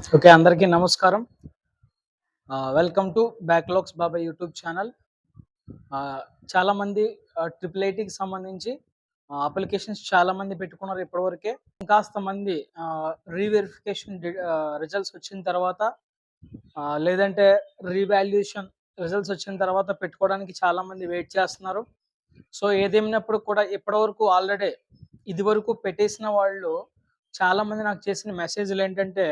Okay. అందరికీ నమస్కారం. Welcome to backlogs బాబాయ్ యూట్యూబ్ ఛానల్. చాలామంది ట్రిపుల్ ఐటీకి సంబంధించి అప్లికేషన్స్ చాలామంది పెట్టుకున్నారు ఇప్పటివరకే. ఇంకాస్త మంది రీవెరిఫికేషన్ రిజల్ట్స్ వచ్చిన తర్వాత లేదంటే రీవాల్యుయేషన్ రిజల్ట్స్ వచ్చిన తర్వాత పెట్టుకోవడానికి చాలామంది వెయిట్ చేస్తున్నారు. సో, ఏదేమైనప్పుడు కూడా ఇప్పటివరకు ఆల్రెడీ ఇదివరకు పెట్టేసిన వాళ్ళు చాలామంది నాకు చేసిన మెసేజ్‌లేంటంటే,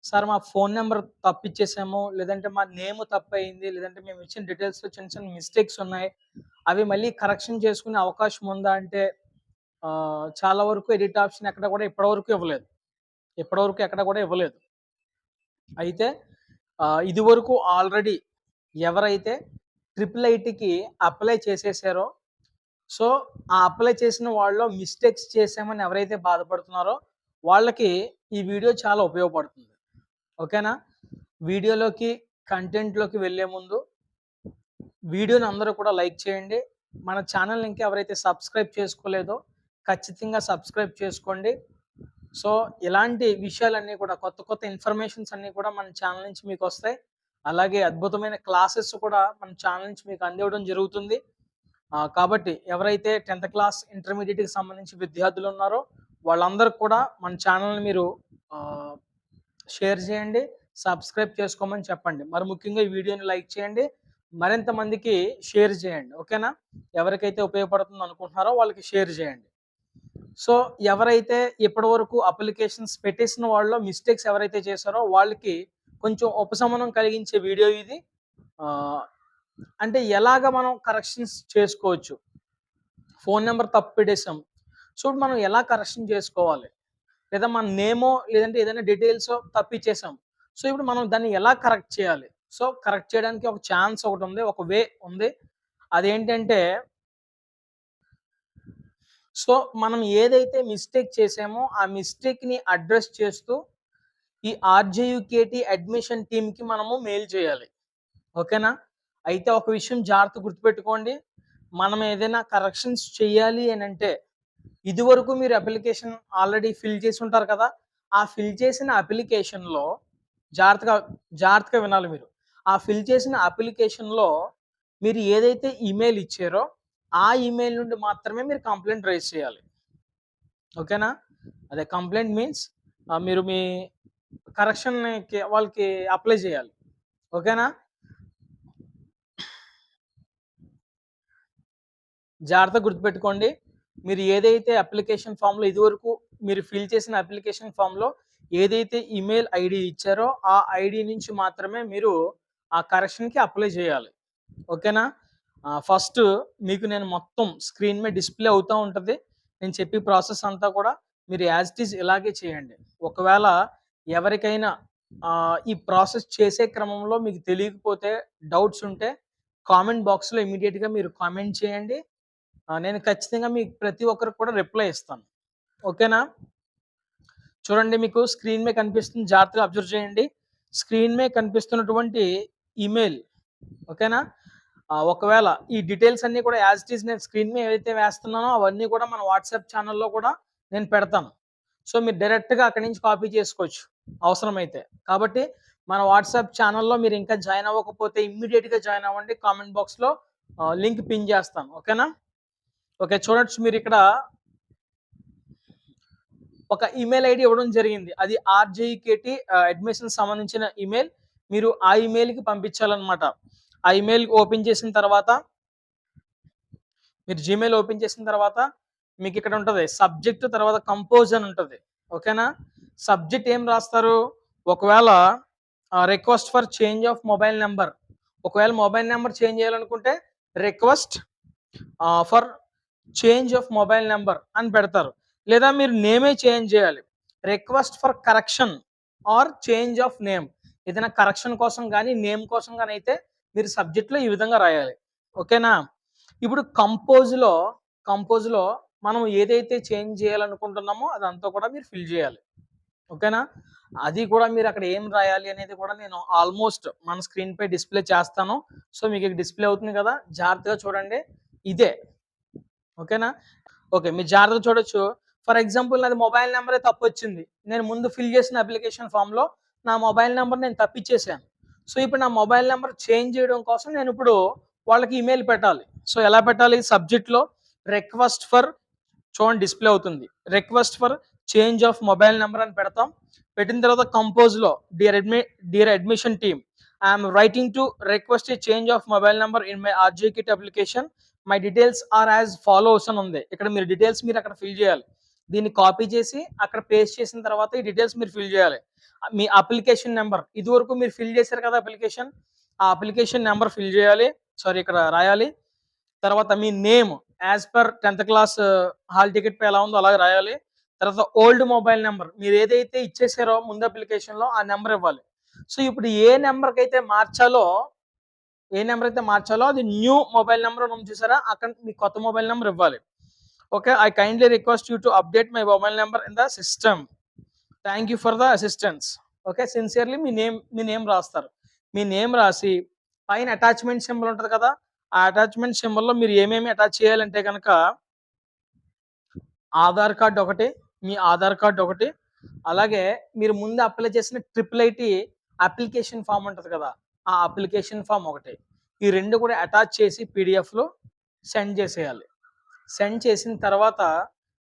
సార్ మా ఫోను నంబర్ తప్పిచ్చేసాము. లేదంటే మా నేమ్ తప్పయింది. లేదంటే మేము ఇచ్చిన డీటెయిల్స్‌లో చిన్న చిన్న మిస్టేక్స్ ఉన్నాయి. అవి మళ్ళీ కరెక్షన్ చేసుకునే అవకాశం ఉందా అంటే చాలా వరకు ఎడిట్ ఆప్షన్ ఎక్కడ కూడా ఇప్పటివరకు ఇవ్వలేదు. ఇప్పటివరకు ఎక్కడ కూడా ఇవ్వలేదు. అయితే ఇదివరకు ఆల్రెడీ ఎవరైతే ట్రిపుల్ ఐటీకి అప్లై చేసేసారో, సో, ఆ అప్లై చేసిన వాళ్ళలో మిస్టేక్స్ చేశామని ఎవరైతే బాధపడుతున్నారో వాళ్ళకి ఈ వీడియో చాలా ఉపయోగపడుతుంది. ఓకేనా? వీడియోలోకి, కంటెంట్‌లోకి వెళ్ళే ముందు వీడియోని అందరూ కూడా లైక్ చేయండి. మన ఛానల్‌ని ఇంకా ఎవరైతే సబ్స్క్రైబ్ చేసుకోలేదో ఖచ్చితంగా సబ్స్క్రైబ్ చేసుకోండి. సో, ఇలాంటి విషయాలన్నీ కూడా కొత్త కొత్త ఇన్ఫర్మేషన్స్ అన్నీ కూడా మన ఛానల్ నుంచి మీకొస్తాయి. అలాగే అద్భుతమైన క్లాసెస్ కూడా మన ఛానల్ నుంచి మీకు అందివ్వడం జరుగుతుంది. కాబట్టి ఎవరైతే 10థ్ క్లాస్, ఇంటర్మీడియేట్‌కి సంబంధించి విద్యార్థులు ఉన్నారో వాళ్ళందరికి కూడా మన ఛానల్‌ని మీరు ఆహ్, షేర్ చేయండి. సబ్స్క్రైబ్ చేసుకోమని చెప్పండి. మరి ముఖ్యంగా ఈ వీడియోని లైక్ చేయండి. మరింత మందికి షేర్ చేయండి. ఓకేనా? ఎవరికైతే ఉపయోగపడుతుందో అనుకుంటున్నారో వాళ్ళకి షేర్ చేయండి. సో, ఎవరైతే ఇప్పటివరకు అప్లికేషన్స్ పెట్టేసిన వాళ్ళలో మిస్టేక్స్ ఎవరైతే చేశారో వాళ్ళకి కొంచెం ఉపశమనం కలిగించే వీడియో ఇది. ఆహ్, అంటే ఎలాగ మనం కరెక్షన్స్ చేసుకోవచ్చు. ఫోను నంబర్ తప్పు పెట్టేసాం. సో, మనం ఎలా కరెక్షన్ చేసుకోవాలి? లేదా మన నేమో లేదంటే ఏదైనా డీటెయిల్సో తప్పిచ్చేసాం. సో, ఇప్పుడు మనం దాన్ని ఎలా కరెక్ట్ చేయాలి? సో, కరెక్ట్ చేయడానికి ఒక ఛాన్స్ ఒకటుంది. ఒక వే ఉంది. అదేంటంటే, సో, మనం ఏదైతే మిస్టేక్ చేసామో ఆ మిస్టేక్‌ని అడ్రెస్ చేస్తూ ఈ ఆర్‌జేయూకేటీ అడ్మిషన్ టీమ్‌కి మనము మెయిల్ చేయాలి. ఓకేనా? అయితే ఒక విషయం జాగ్రత్తగా గుర్తుపెట్టుకోండి. మనం ఏదైనా కరెక్షన్స్ చేయాలి అనంటే ఇదివరకు మీరు అప్లికేషన్ ఆల్రెడీ ఫిల్ చేసి ఉంటారు కదా! ఆ ఫిల్ చేసిన అప్లికేషన్‌లో జాగ్రత్తగా జాగ్రత్తగా వినాలి మీరు. ఆ ఫిల్ చేసిన అప్లికేషన్‌లో మీరు ఏదైతే ఈమెయిల్ ఇచ్చారో, ఆ ఈమెయిల్ నుండి మాత్రమే మీరు కంప్లెయింట్ రైజ్ చేయాలి. ఓకేనా? అదే కంప్లెయింట్ మీన్స్ మీరు మీ కరెక్షన్‌కి వాళ్ళకి అప్లై చేయాలి. ఓకేనా? జాగ్రత్తగా గుర్తుపెట్టుకోండి. మీరు ఏదైతే అప్లికేషన్ ఫార్మ్‌లో ఇదివరకు మీరు ఫిల్ చేసిన అప్లికేషన్ ఫార్మ్‌లో ఏదైతే ఈమెయిల్ ఐడీ ఇచ్చారో, ఆ ఐడీ నుంచి మాత్రమే మీరు ఆ కరెక్షన్‌కి అప్లై చేయాలి. ఓకేనా? ఫస్ట్ మీకు నేను మొత్తం స్క్రీన్ మీద డిస్‌ప్లే అవుతా ఉంటది. నేను చెప్పే ప్రాసెస్ అంతా కూడా మీరు యాజ్ ఇట్ ఈజ్ ఇలాగే చేయండి. ఒకవేళ ఎవరికైనా ఈ ప్రాసెస్ చేసే క్రమంలో మీకు తెలియకపోతే, డౌట్స్ ఉంటే కామెంట్ బాక్స్‌లో ఇమ్మీడియేట్‌గా మీరు కామెంట్ చేయండి. నేను ఖచ్చితంగా మీకు ప్రతి ఒక్కరికి కూడా రిప్లై ఇస్తాను. ఓకేనా? చూడండి మీకు స్క్రీన్ మీద కనిపిస్తుంది జాగ్రత్తగా అబ్జర్వ్ చేయండి. స్క్రీన్ మీద కనిపిస్తున్నటువంటి ఈమెయిల్ ఓకేనా? ఒకవేళ ఈ డీటెయిల్స్ అన్నీ కూడా యాజ్ ఇట్ ఈజ్ నేను స్క్రీన్ మీద ఏవైతే వేస్తున్నానో అవన్నీ కూడా మన వాట్సాప్ ఛానెల్‌లో కూడా నేను పెడతాను. సో, మీరు డైరెక్ట్‌గా అక్కడి నుంచి కాపీ చేసుకోవచ్చు అవసరమైతే. కాబట్టి మన వాట్సాప్ ఛానెల్‌లో మీరు ఇంకా జాయిన్ అవ్వకపోతే ఇమ్మీడియేట్‌గా జాయిన్ అవ్వండి. కామెంట్ బాక్స్‌లో లింక్ పిన్ చేస్తాను. ఓకేనా? ఓకే. చూడొచ్చు మీరిక్కడ ఒక ఈమెయిల్ ఐడీ ఇవ్వడం జరిగింది. అది ఆర్‌జేఈకేటీ అడ్మిషన్‌కి సంబంధించిన ఈమెయిల్. మీరు ఆ ఈమెయిల్‌కి పంపించాలన్నమాట. ఆ ఈమెయిల్ ఓపెన్ చేసిన తర్వాత మీరు జీమెయిల్ ఓపెన్ చేసిన తర్వాత మీకిక్కడ ఉంటది. సబ్జెక్ట్ తర్వాత కంపోజ్ అని ఉంటది. ఓకేనా? సబ్జెక్ట్ ఏం రాస్తారు? ఒకవేళ request for change of mobile number. ఒకవేళ మొబైల్ నంబర్ చేంజ్ చేయాలనుకుంటే request for change of mobile number అని పెడతారు. లేదా మీరు నేమే చేంజ్ చేయాలి. Request for correction are change of name. ఏదైనా కరెక్షన్ కోసం గాని, నేమ్ కోసం గాని అయితే మీరు సబ్జెక్ట్‌లో ఈ విధంగా రాయాలి. ఓకేనా? ఇప్పుడు కంపోజ్‌లో మనం ఏదైతే చేంజ్ చేయాలనుకుంటున్నామో అదంతా కూడా మీరు ఫిల్ చేయాలి. ఓకేనా? అది కూడా మీరు అక్కడ ఏం రాయాలి అనేది కూడా నేను ఆల్‌మోస్ట్ మన స్క్రీన్‌పై డిస్‌ప్లే చేస్తాను. సో, మీకు డిస్‌ప్లే అవుతుంది కదా! జాగ్రత్తగా చూడండి. ఇదే. ఓకేనా? ఓకే. మీరు జాగ్రత్తగా చూడొచ్చు. ఫర్ ఎగ్జాంపుల్ నాది మొబైల్ నంబరే తప్పొచ్చింది. నేను ముందు ఫిల్ చేసిన అప్లికేషన్ ఫార్మ్‌లో నా మొబైల్ నెంబర్ నేను తప్పిచ్చేసాను. సో, ఇప్పుడు నా మొబైల్ నెంబర్ చేంజ్ చేయడం కోసం నేను ఇప్పుడు వాళ్ళకి ఈమెయిల్ పెట్టాలి. సో, ఎలా పెట్టాలి? సబ్జెక్ట్‌లో రిక్వెస్ట్ ఫర్ చూడండి డిస్‌ప్లే అవుతుంది. Request for change of mobile number అని పెడతాం. పెట్టిన తర్వాత కంపోజ్‌లో dear admission team I am writing to request a change of mobile number in my RGUKT application. My details are as follows అని ఉంది. ఇక్కడ మీరు డీటెయిల్స్ మీరు అక్కడ ఫిల్ చేయాలి. దీన్ని కాపీ చేసి అక్కడ పేస్ట్ చేసిన తర్వాత ఈ డీటెయిల్స్ మీరు ఫిల్ చేయాలి. మీ అప్లికేషన్ నంబర్ ఇదివరకు మీరు ఫిల్ చేశారు కదా అప్లికేషన్. ఆ అప్లికేషన్ నంబర్ ఫిల్ చేయాలి. సారీ ఇక్కడ రాయాలి. తర్వాత మీ name as per 10th class hall ticket పై ఎలా ఉందో అలాగే రాయాలి. తర్వాత ఓల్డ్ మొబైల్ నెంబర్ మీరు ఏదైతే ఇచ్చేసారో ముందు అప్లికేషన్‌లో ఆ నెంబర్ ఇవ్వాలి. సో, ఇప్పుడు ఏ నెంబర్ అయితే మార్చాలో అది న్యూ మొబైల్ నెంబర్ అని ఉంది చూసారా? అక్కడ మీ కొత్త మొబైల్ నెంబర్ ఇవ్వాలి. Okay. I kindly request you to update my mobile number in the system. Thank you for the assistance. Okay. Sincerely me name రాస్తారు. మీ నేమ్ రాసి పైన అటాచ్‌మెంట్ సింబల్ ఉంటది కదా! ఆ అటాచ్‌మెంట్ సింబల్‌లో మీరు ఏమేమి అటాచ్ చేయాలంటే గనక ఆధార్ కార్డ్ ఒకటి, మీ ఆధార్ కార్డ్ ఒకటి, అలాగే మీరు ముందు అప్లై చేసిన ట్రిపుల్ ఐటీ అప్లికేషన్ ఫార్మ్ ఉంటది కదా! ఆ అప్లికేషన్ ఫార్మ్ ఒకటి. ఈ 2 కూడా అటాచ్ చేసి పీడీఎఫ్‌లో సెండ్ చేసేయాలి. సెండ్ చేసిన తర్వాత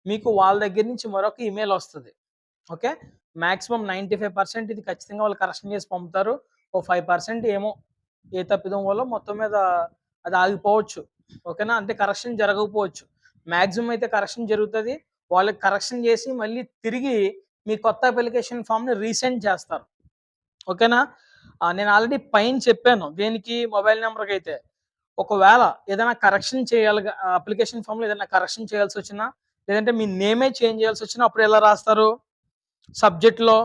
మీకు వాళ్ళ దగ్గర నుంచి మరొక ఈమెయిల్ వస్తది. ఓకే. మాక్సిమం 95% ఇది ఖచ్చితంగా వాళ్ళు కరెక్షన్ చేసి పంపుతారు. ఓ 5% ఏమో ఏ తప్పిదం వల్లో మొత్తం మీద అది ఆగిపోవచ్చు. ఓకేనా? అంటే కరెక్షన్ జరగకపోవచ్చు. మాక్సిమం అయితే కరెక్షన్ జరుగుతది. వాళ్ళకి కరెక్షన్ చేసి మళ్ళీ తిరిగి మీ కొత్త అప్లికేషన్ ఫార్మ్‌ని రీసెండ్ చేస్తారు. ఓకేనా? నేను ఆల్రెడీ పైన చెప్పాను. దేనికి? మొబైల్ నంబర్‌కైతే. ఒకవేళ ఏదైనా కరెక్షన్ చేయాలిగా అప్లికేషన్ ఫార్మ్‌లో ఏదైనా కరెక్షన్ చేయాల్సొచ్చినా, లేదంటే మీ నేమే చేంజ్ చేయాల్సొచ్చినా అప్పుడు ఎలా రాస్తారు? సబ్జెక్ట్‌లో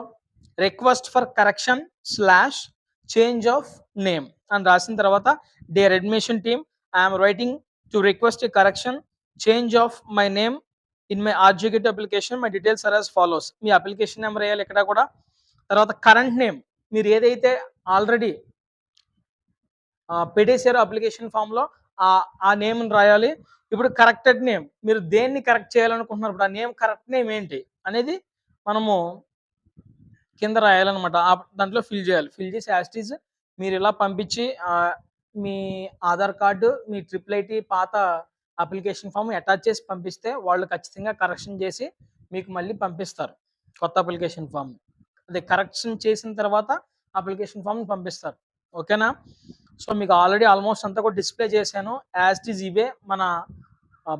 request for correction slash change of name అని రాసిన తర్వాత dear admission team I am writing to request a correction change of my name in my RGUKT application my details are as follows. మీ application number ఎయాలి ఇక్కడ కూడా. తర్వాత current name మీరు ఏదైతే ఆల్రెడీ పెట్టేసారో అప్లికేషన్ ఫార్మ్‌లో ఆ నేమ్‌ని రాయాలి. ఇప్పుడు కరెక్టెడ్ నేమ్ మీరు దేన్ని కరెక్ట్ చేయాలనుకుంటున్నారు? ఇప్పుడు ఆ నేమ్ కరెక్ట్ నేమ్ ఏంటి? అనేది మనము కింద రాయాలనమాట. దాంట్లో ఫిల్ చేయాలి. ఫిల్ చేసి యాజ్ ఇట్ ఈజ్ మీరిలా పంపించి మీ ఆధార్ కార్డు, మీ ట్రిపుల్ ఐటీ పాత అప్లికేషన్ ఫార్మ్ అటాచ్ చేసి పంపిస్తే వాళ్ళు ఖచ్చితంగా కరెక్షన్ చేసి మీకు మళ్ళీ పంపిస్తారు. కొత్త అప్లికేషన్ ఫార్మ్. అదే కరెక్షన్ చేసిన తర్వాత అప్లికేషన్ ఫార్మ్‌ని పంపిస్తారు. ఓకేనా? సో, మీకు ఆల్రెడీ ఆల్మోస్ట్ అంతా కూడా డిస్‌ప్లే చేశాను. యాజ్ ఇట్ ఈజ్ ఇవే మన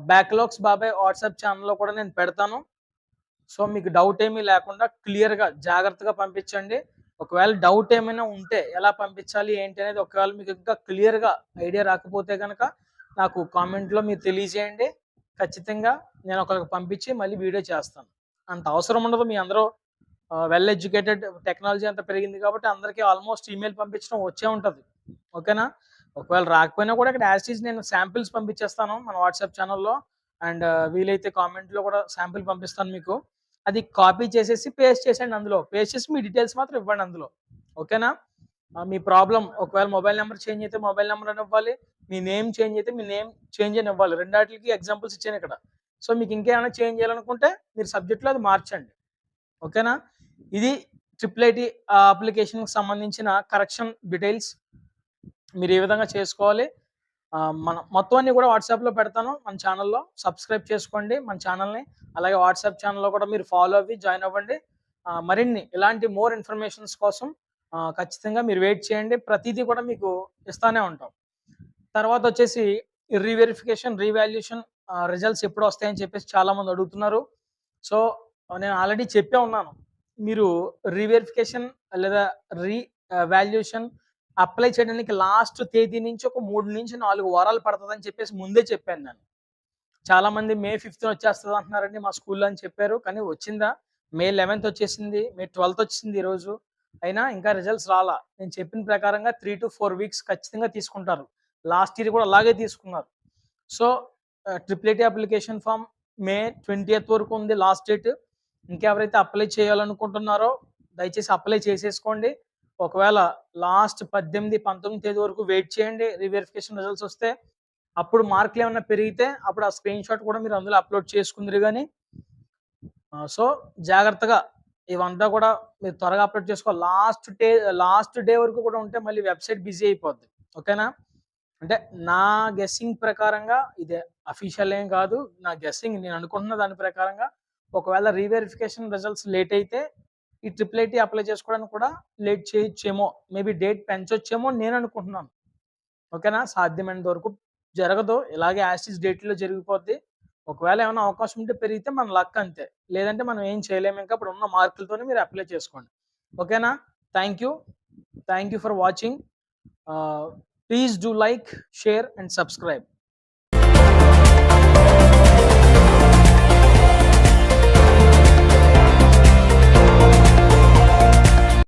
బ్యాక్‌లాగ్స్ బాబాయ్ వాట్సాప్ ఛానెల్‌లో కూడా నేను పెడతాను. సో, మీకు డౌట్ ఏమీ లేకుండా క్లియర్‌గా జాగ్రత్తగా పంపించండి. ఒకవేళ డౌట్ ఏమైనా ఉంటే ఎలా పంపించాలి ఏంటి అనేది ఒకవేళ మీకు ఇంకా క్లియర్‌గా ఐడియా రాకపోతే గనక నాకు కామెంట్‌లో మీరు తెలియజేయండి. ఖచ్చితంగా నేను ఒకళ్ళకి పంపించి మళ్ళీ వీడియో చేస్తాను. అంత అవసరం ఉండదు. మీ అందరూ వెల్ ఎడ్యుకేటెడ్ టెక్నాలజీ అంతా పెరిగింది కాబట్టి అందరికీ ఆల్మోస్ట్ ఈమెయిల్ పంపించడం వచ్చే ఉంటది. ఓకేనా? ఒకవేళ రాకపోయినా కూడా ఇక్కడ యాజ్ ఇట్ ఈజ్ నేను శాంపిల్స్ పంపించేస్తాను మన వాట్సాప్ ఛానెల్‌లో. అండ్ వీలైతే కామెంట్‌లో కూడా శాంపిల్ పంపిస్తాను మీకు. అది కాపీ చేసేసి పేస్ట్ చేసేయండి అందులో. పేస్ట్ చేసి మీ డీటెయిల్స్ మాత్రం ఇవ్వండి అందులో. ఓకేనా? మీ ప్రాబ్లమ్ ఒకవేళ మొబైల్ నంబర్ చేంజ్ అయితే మొబైల్ నంబర్ అని ఇవ్వాలి. మీ నేమ్ చేంజ్ అయితే మీ నేమ్ చేంజ్ అని ఇవ్వాలి. రెండాటిలికి ఎగ్జాంపుల్స్ ఇచ్చాను ఇక్కడ. సో, మీకు ఇంకేమైనా చేంజ్ చేయాలనుకుంటే మీరు సబ్జెక్ట్‌లో అది మార్చండి. ఓకేనా? ఇది ట్రిపుల్ ఐటీ అప్లికేషన్‌కి సంబంధించిన కరెక్షన్ డీటెయిల్స్. మీరు ఏ విధంగా చేసుకోవాలి. మన మొత్తం అన్నీ కూడా వాట్సాప్‌లో పెడతాను మన ఛానెల్‌లో. సబ్స్క్రైబ్ చేసుకోండి మన ఛానెల్‌ని. అలాగే వాట్సాప్ ఛానెల్‌లో కూడా మీరు ఫాలో అవ్వి జాయిన్ అవ్వండి. మరిన్ని ఇలాంటి మోర్ ఇన్ఫర్మేషన్స్ కోసం ఖచ్చితంగా మీరు వెయిట్ చేయండి. ప్రతీదీ కూడా మీకు ఇస్తానే ఉంటాం. తర్వాతొచ్చేసి రీవెరిఫికేషన్, రీవాల్యుయేషన్ రిజల్ట్స్ ఎప్పుడొస్తాయని చెప్పేసి చాలామంది అడుగుతున్నారు. సో, నేను ఆల్రెడీ చెప్పే ఉన్నాను. మీరు రీవెరిఫికేషన్ లేదా వాల్యుయేషన్ అప్లై చేయడానికి లాస్ట్ తేదీ నుంచి ఒక 3-4 వారాలు పడతదని చెప్పేసి ముందే చెప్పాను నేను. చాలామంది మే 5థ్ వచ్చేస్తది అంటున్నారండి మా స్కూల్‌లో అని చెప్పారు. కానీ వచ్చిందా? మే 11థ్ వచ్చేసింది. మే 12థ్ వచ్చింది ఈరోజు. అయినా ఇంకా రిజల్ట్స్ రాలా. నేను చెప్పిన ప్రకారంగా 3-4 వీక్స్ ఖచ్చితంగా తీసుకుంటారు. లాస్ట్ ఇయర్ కూడా అలాగే తీసుకున్నారు. So, triple IT application form May 20th వరకు ఉంది లాస్ట్ డేట్. ఇంకెవరైతే అప్లై చేయాలనుకుంటున్నారో దయచేసి అప్లై చేసేసుకోండి. ఒకవేళ లాస్ట్ 18, 19 తేదీ వరకు వెయిట్ చేయండి. రీవెరిఫికేషన్ రిజల్ట్స్ వస్తే అప్పుడు మార్కులు ఏమన్నా పెరిగితే అప్పుడు ఆ స్క్రీన్ షాట్ కూడా మీరు అందులో అప్లోడ్ చేసుకుందురు గాని. సో, జాగ్రత్తగా ఇవంతా కూడా మీరు త్వరగా అప్లోడ్ చేసుకోవాలి. లాస్ట్ డే వరకు కూడా ఉంటే మళ్ళీ వెబ్‌సైట్ బిజీ అయిపోద్ది. ఓకేనా? అంటే నా గెస్సింగ్ ప్రకారంగా ఇదే, అఫీషియల్ ఏం కాదు. నా గెస్సింగ్ నేను అనుకుంటున్న దాని ప్రకారంగా ఒకవేళ రీవెరిఫికేషన్ రిజల్ట్స్ లేట్ అయితే ఈ ట్రిపుల్ ఐటీ అప్లై చేసుకోవడానికి కూడా లేట్ చేయొచ్చేమో. మేబీ డేట్ పెంచొచ్చేమో అని నేను అనుకుంటున్నాను. ఓకేనా? సాధ్యమైనంత వరకు జరగదు. ఇలాగే యాస్ ఇట్ ఈజ్ డేట్‌లో జరిగిపోద్ది. ఒకవేళ ఏమైనా అవకాశం ఉంటే పెరిగితే మన లక్ అంతే. లేదంటే మనం ఏం చేయలేము. ఇంకా ఇప్పుడున్న మార్కులతోనే మీరు అప్లై చేసుకోండి. ఓకేనా? Thank you. Thank you for watching. Please do like, share and subscribe.